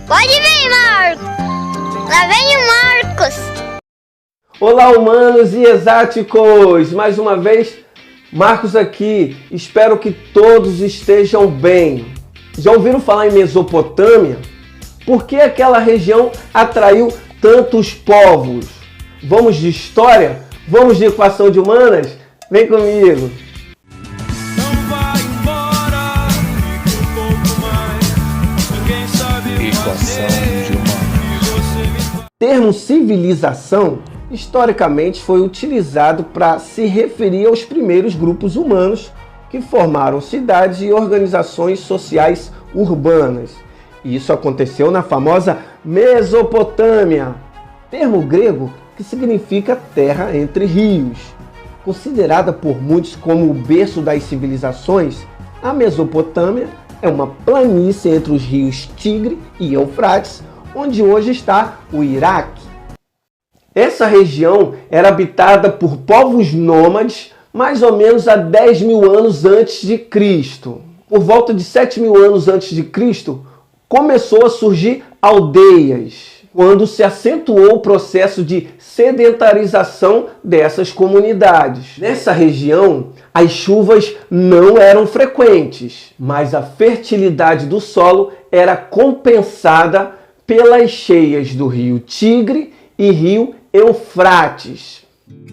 Pode vir, Marcos. Lá vem o Marcos. Olá, humanos e exáticos! Mais uma vez, Marcos aqui. Espero que todos estejam bem. Já ouviram falar em Mesopotâmia? Por que aquela região atraiu tantos povos? Vamos de história? Vamos de equação de humanas? Vem comigo! O termo civilização, historicamente, foi utilizado para se referir aos primeiros grupos humanos que formaram cidades e organizações sociais urbanas. E isso aconteceu na famosa Mesopotâmia, termo grego que significa terra entre rios. Considerada por muitos como o berço das civilizações, a Mesopotâmia é uma planície entre os rios Tigre e Eufrates, onde hoje está o Iraque. Essa região era habitada por povos nômades mais ou menos há 10 mil anos antes de Cristo. Por volta de 7 mil anos antes de Cristo, começou a surgir aldeias, quando se acentuou o processo de sedentarização dessas comunidades. Nessa região, as chuvas não eram frequentes, mas a fertilidade do solo era compensada pelas cheias do rio Tigre e rio Eufrates.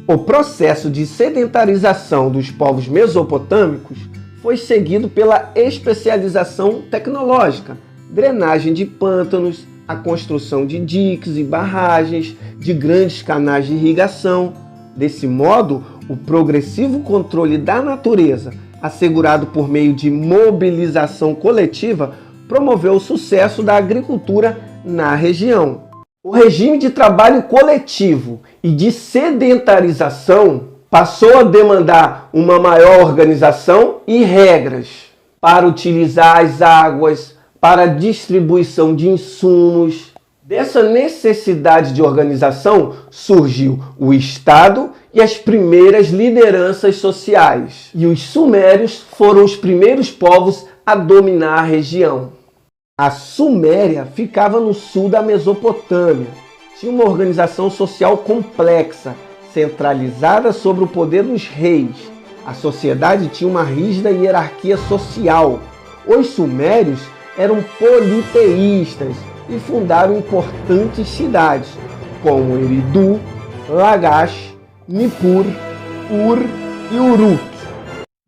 O processo de sedentarização dos povos mesopotâmicos foi seguido pela especialização tecnológica, drenagem de pântanos, a construção de diques e barragens, de grandes canais de irrigação. Desse modo, o progressivo controle da natureza, assegurado por meio de mobilização coletiva, promoveu o sucesso da agricultura na região. O regime de trabalho coletivo e de sedentarização passou a demandar uma maior organização e regras para utilizar as águas, para a distribuição de insumos. Dessa necessidade de organização surgiu o Estado e as primeiras lideranças sociais. E os sumérios foram os primeiros povos a dominar a região. A Suméria ficava no sul da Mesopotâmia. Tinha uma organização social complexa, centralizada sobre o poder dos reis. A sociedade tinha uma rígida hierarquia social. Os sumérios eram politeístas e fundaram importantes cidades, como Eridu, Lagash, Nippur, Ur e Uruk.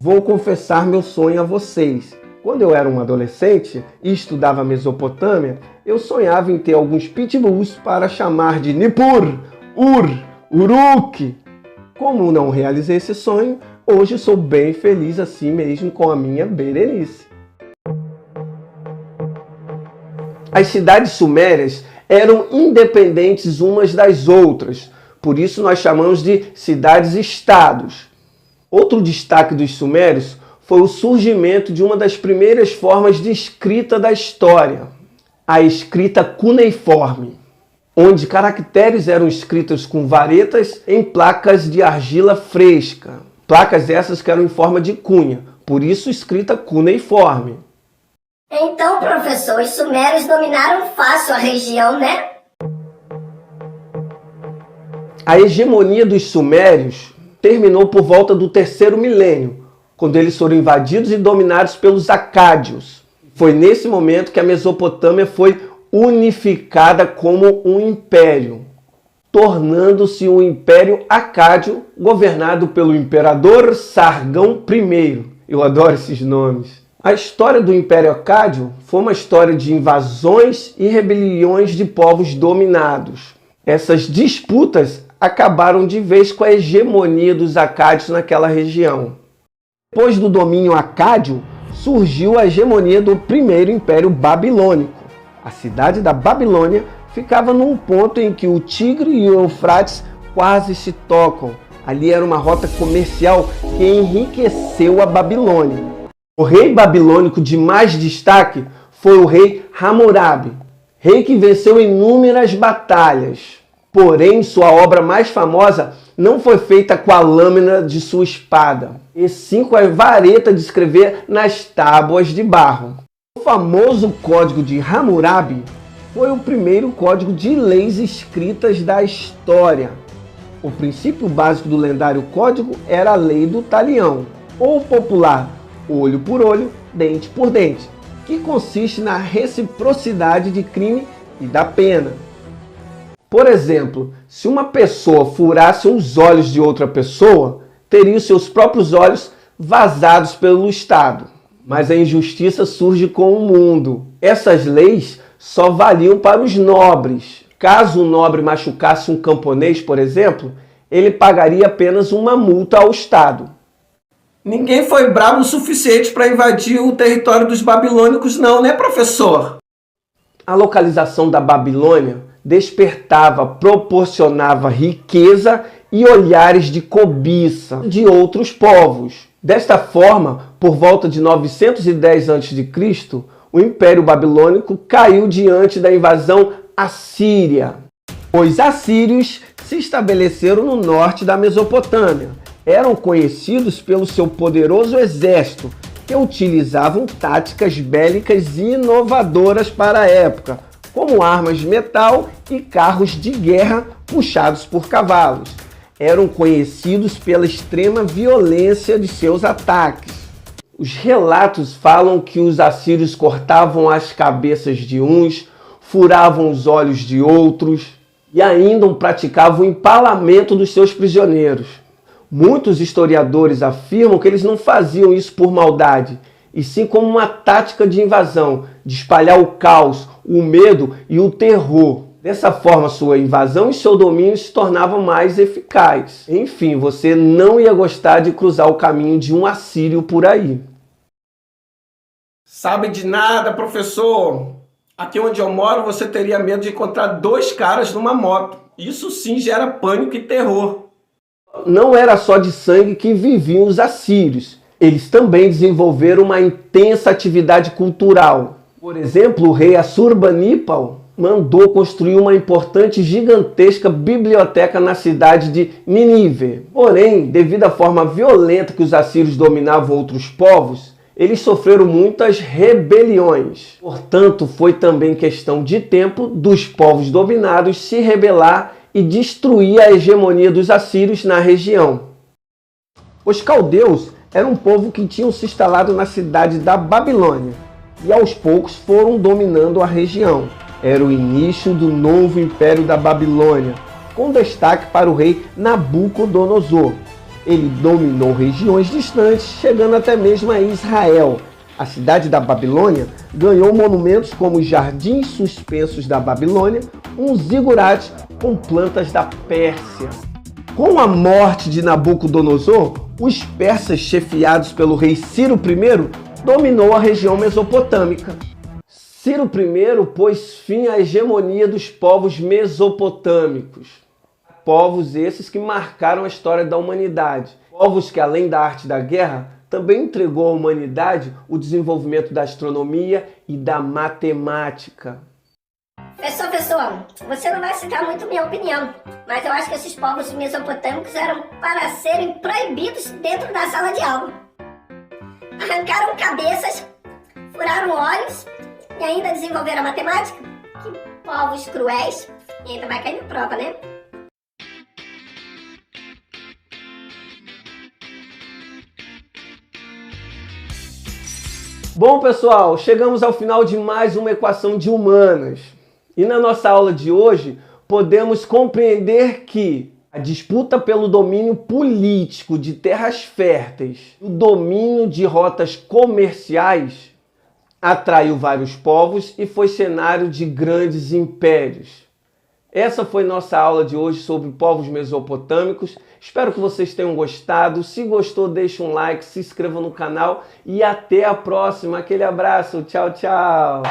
Vou confessar meu sonho a vocês. Quando eu era um adolescente e estudava a Mesopotâmia, eu sonhava em ter alguns pitbulls para chamar de Nippur, Ur, Uruk. Como não realizei esse sonho, hoje sou bem feliz assim mesmo com a minha Berenice. As cidades sumérias eram independentes umas das outras, por isso nós chamamos de cidades-estados. Outro destaque dos sumérios foi o surgimento de uma das primeiras formas de escrita da história, a escrita cuneiforme, onde caracteres eram escritos com varetas em placas de argila fresca. Placas essas que eram em forma de cunha, por isso escrita cuneiforme. Então, professor, os sumérios dominaram fácil a região, né? A hegemonia dos sumérios terminou por volta do terceiro milênio, quando eles foram invadidos e dominados pelos acádios. Foi nesse momento que a Mesopotâmia foi unificada como um império, tornando-se um império acádio governado pelo imperador Sargão I. Eu adoro esses nomes. A história do Império Acádio foi uma história de invasões e rebeliões de povos dominados. Essas disputas acabaram de vez com a hegemonia dos acádios naquela região. Depois do domínio acádio, surgiu a hegemonia do primeiro Império Babilônico. A cidade da Babilônia ficava num ponto em que o Tigre e o Eufrates quase se tocam. Ali era uma rota comercial que enriqueceu a Babilônia. O rei babilônico de mais destaque foi o rei Hammurabi, rei que venceu inúmeras batalhas. Porém, sua obra mais famosa não foi feita com a lâmina de sua espada, e sim com a vareta de escrever nas tábuas de barro. O famoso Código de Hammurabi foi o primeiro código de leis escritas da história. O princípio básico do lendário código era a lei do talião, ou popular, olho por olho, dente por dente, que consiste na reciprocidade de crime e da pena. Por exemplo, se uma pessoa furasse os olhos de outra pessoa, teria os seus próprios olhos vazados pelo Estado. Mas a injustiça surge com o mundo. Essas leis só valiam para os nobres. Caso um nobre machucasse um camponês, por exemplo, ele pagaria apenas uma multa ao Estado. Ninguém foi bravo o suficiente para invadir o território dos babilônicos não, né, professor? A localização da Babilônia despertava, proporcionava riqueza e olhares de cobiça de outros povos. Desta forma, por volta de 910 a.C., o Império Babilônico caiu diante da invasão assíria. Os assírios se estabeleceram no norte da Mesopotâmia. Eram conhecidos pelo seu poderoso exército, que utilizavam táticas bélicas inovadoras para a época, como armas de metal e carros de guerra puxados por cavalos. Eram conhecidos pela extrema violência de seus ataques. Os relatos falam que os assírios cortavam as cabeças de uns, furavam os olhos de outros e ainda praticavam o empalamento dos seus prisioneiros. Muitos historiadores afirmam que eles não faziam isso por maldade, e sim como uma tática de invasão, de espalhar o caos, o medo e o terror. Dessa forma, sua invasão e seu domínio se tornavam mais eficazes. Enfim, você não ia gostar de cruzar o caminho de um assírio por aí. Sabe de nada, professor. Aqui onde eu moro, você teria medo de encontrar dois caras numa moto. Isso sim gera pânico e terror. Não era só de sangue que viviam os assírios. Eles também desenvolveram uma intensa atividade cultural. Por exemplo, o rei Assurbanipal mandou construir uma importante e gigantesca biblioteca na cidade de Nínive. Porém, devido à forma violenta que os assírios dominavam outros povos, eles sofreram muitas rebeliões. Portanto, foi também questão de tempo dos povos dominados se rebelar e destruir a hegemonia dos assírios na região. Os caldeus eram um povo que tinham se instalado na cidade da Babilônia e aos poucos foram dominando a região. Era o início do novo Império da Babilônia, com destaque para o rei Nabucodonosor. Ele dominou regiões distantes, chegando até mesmo a Israel. A cidade da Babilônia ganhou monumentos como os Jardins Suspensos da Babilônia, um zigurate com plantas da Pérsia. Com a morte de Nabucodonosor, os persas, chefiados pelo rei Ciro I, dominou a região mesopotâmica. Ciro I pôs fim à hegemonia dos povos mesopotâmicos. Povos esses que marcaram a história da humanidade. Povos que, além da arte da guerra, também entregou à humanidade o desenvolvimento da astronomia e da matemática. Professor, você não vai citar muito minha opinião, mas eu acho que esses povos mesopotâmicos eram para serem proibidos dentro da sala de aula. Arrancaram cabeças, furaram olhos e ainda desenvolveram a matemática? Que povos cruéis! E ainda vai cair na prova, né? Bom, pessoal, chegamos ao final de mais uma equação de humanas. E na nossa aula de hoje, podemos compreender que a disputa pelo domínio político de terras férteis, o domínio de rotas comerciais, atraiu vários povos e foi cenário de grandes impérios. Essa foi nossa aula de hoje sobre povos mesopotâmicos. Espero que vocês tenham gostado. Se gostou, deixe um like, se inscreva no canal e até a próxima. Aquele abraço. Tchau, tchau.